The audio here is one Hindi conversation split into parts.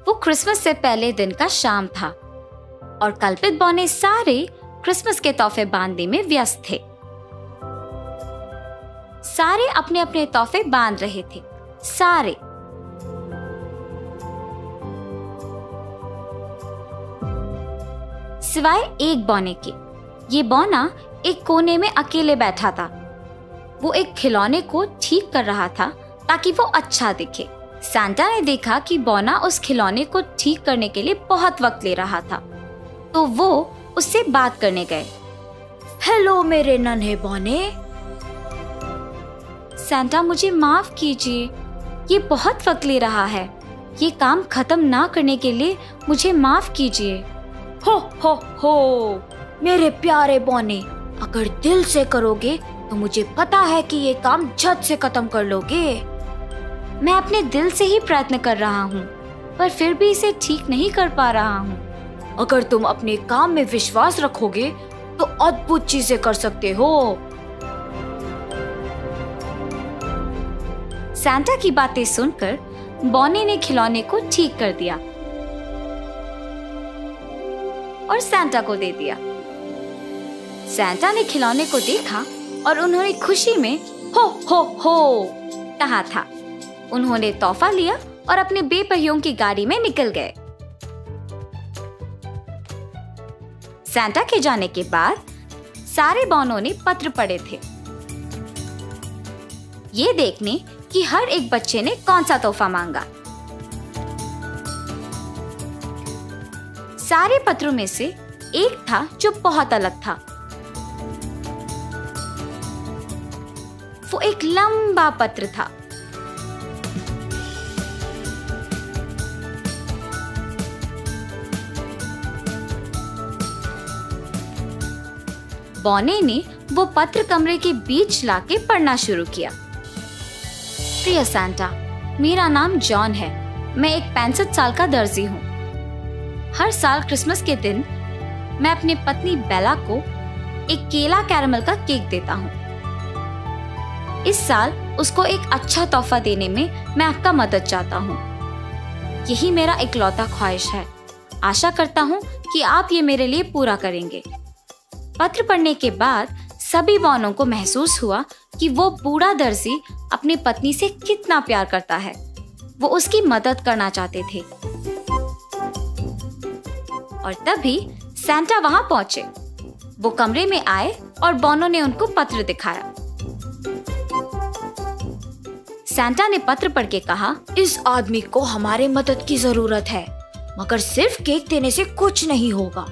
वो क्रिसमस से पहले दिन का शाम था और कल्पित बौने सारे क्रिसमस के तोहफे बांधने में व्यस्त थे। सारे अपने अपने तोहफे बांध रहे थे, सारे। सिवाय एक बौने के। ये बौना एक कोने में अकेले बैठा था। वो एक खिलौने को ठीक कर रहा था ताकि वो अच्छा दिखे। सांता ने देखा कि बौना उस खिलौने को ठीक करने के लिए बहुत वक्त ले रहा था, तो वो उससे बात करने गए। हेलो मेरे नन्हे बौने। सांता, मुझे माफ कीजिए, ये बहुत वक्त ले रहा है। ये काम खत्म ना करने के लिए मुझे माफ कीजिए। हो मेरे प्यारे बौने, अगर दिल से करोगे तो मुझे पता है कि ये काम झट से खत्म कर लोगे। मैं अपने दिल से ही प्रयत्न कर रहा हूँ, पर फिर भी इसे ठीक नहीं कर पा रहा हूँ। अगर तुम अपने काम में विश्वास रखोगे तो अद्भुत चीजें कर सकते हो। सांता की बातें सुनकर बौने ने खिलौने को ठीक कर दिया और सांता को दे दिया। सांता ने खिलौने को देखा और उन्होंने खुशी में हो कहा था। उन्होंने तोहफा लिया और अपने बेपहियों की गाड़ी में निकल गए। सांता के जाने के बाद सारे बौनों ने पत्र पढ़े थे, ये देखने कि हर एक बच्चे ने कौन सा तोहफा मांगा। सारे पत्रों में से एक था जो बहुत अलग था। वो एक लंबा पत्र था। बौने ने वो पत्र कमरे के बीच लाके पढ़ना शुरू किया। प्रिय सांता, मेरा नाम जॉन है। मैं एक 65 साल का दर्जी हूँ। हर साल क्रिसमस के दिन मैं अपनी पत्नी बेला को एक केला कैरमल का केक देता हूँ। इस साल उसको एक अच्छा तोहफा देने में मैं आपका मदद चाहता हूँ। यही मेरा इकलौता ख्वाहिश है। आशा करता हूँ कि आप ये मेरे लिए पूरा करेंगे। पत्र पढ़ने के बाद सभी बौनों को महसूस हुआ कि वो बूढ़ा दर्जी अपनी पत्नी से कितना प्यार करता है। वो उसकी मदद करना चाहते थे। और तभी सांता वहां पहुंचे। वो कमरे में आए और बौनों ने उनको पत्र दिखाया। सांता ने पत्र पढ़ के कहा, इस आदमी को हमारे मदद की जरूरत है, मगर सिर्फ केक देने से कुछ नहीं होगा।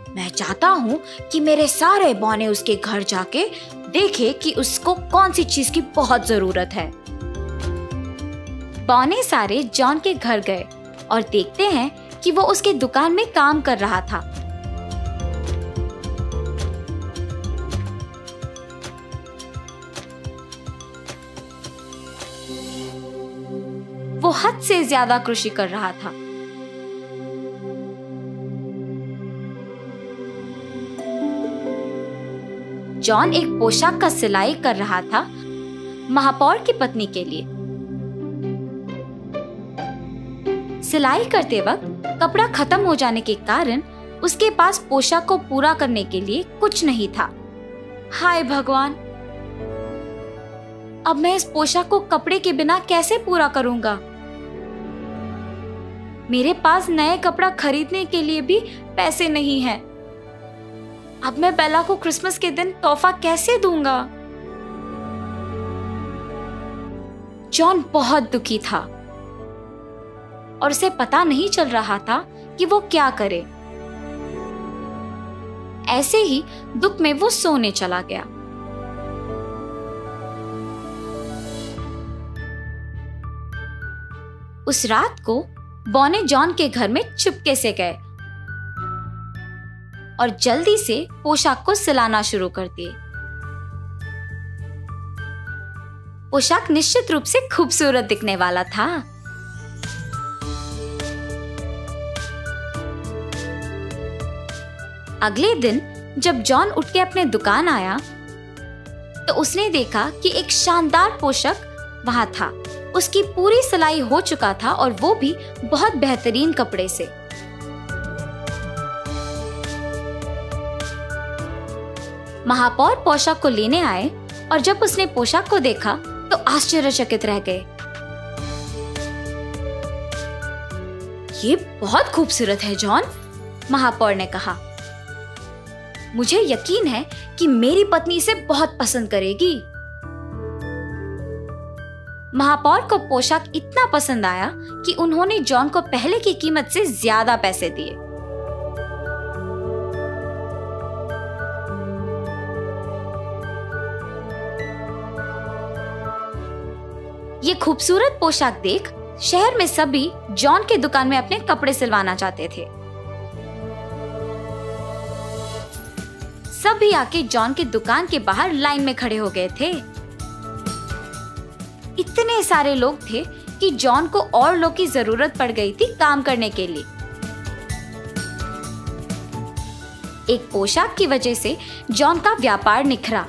मैं चाहता हूँ कि मेरे सारे बौने उसके घर जाके देखे कि उसको कौन सी चीज की बहुत जरूरत है। बौने सारे जॉन के घर गए और देखते हैं कि वो उसके दुकान में काम कर रहा था। वो हद से ज्यादा कृषि कर रहा था। जॉन एक पोशाक का सिलाई कर रहा था महापौर की पत्नी के लिए। सिलाई करते वक्त कपड़ा खत्म हो जाने के कारण उसके पास पोशाक को पूरा करने के लिए कुछ नहीं था। हाय भगवान, अब मैं इस पोशाक को कपड़े के बिना कैसे पूरा करूंगा? मेरे पास नए कपड़ा खरीदने के लिए भी पैसे नहीं हैं। अब मैं बेला को क्रिसमस के दिन तोहफा कैसे दूंगा? जॉन बहुत दुखी था और उसे पता नहीं चल रहा था कि वो क्या करे। ऐसे ही दुख में वो सोने चला गया। उस रात को बौने जॉन के घर में चुपके से गए और जल्दी से पोशाक को सिलाना शुरू कर दिए। पोशाक निश्चित रूप से खूबसूरत दिखने वाला था। अगले दिन जब जॉन उठ के अपने दुकान आया तो उसने देखा कि एक शानदार पोशाक वहां था उसकी पूरी सिलाई हो चुका था और वो भी बहुत बेहतरीन कपड़े से। महापौर पोशाक को लेने आए और जब उसने पोशाक को देखा तो आश्चर्यचकित रह गए। ये बहुत खूबसूरत है जॉन, महापौर ने कहा। मुझे यकीन है कि मेरी पत्नी इसे बहुत पसंद करेगी। महापौर को पोशाक इतना पसंद आया कि उन्होंने जॉन को पहले की कीमत से ज्यादा पैसे दिए। ये खूबसूरत पोशाक देख शहर में सभी जॉन के दुकान में अपने कपड़े सिलवाना चाहते थे। सभी आके जॉन के दुकान के बाहर लाइन में खड़े हो गए थे। इतने सारे लोग थे कि जॉन को और लोग की जरूरत पड़ गई थी काम करने के लिए। एक पोशाक की वजह से जॉन का व्यापार निखरा।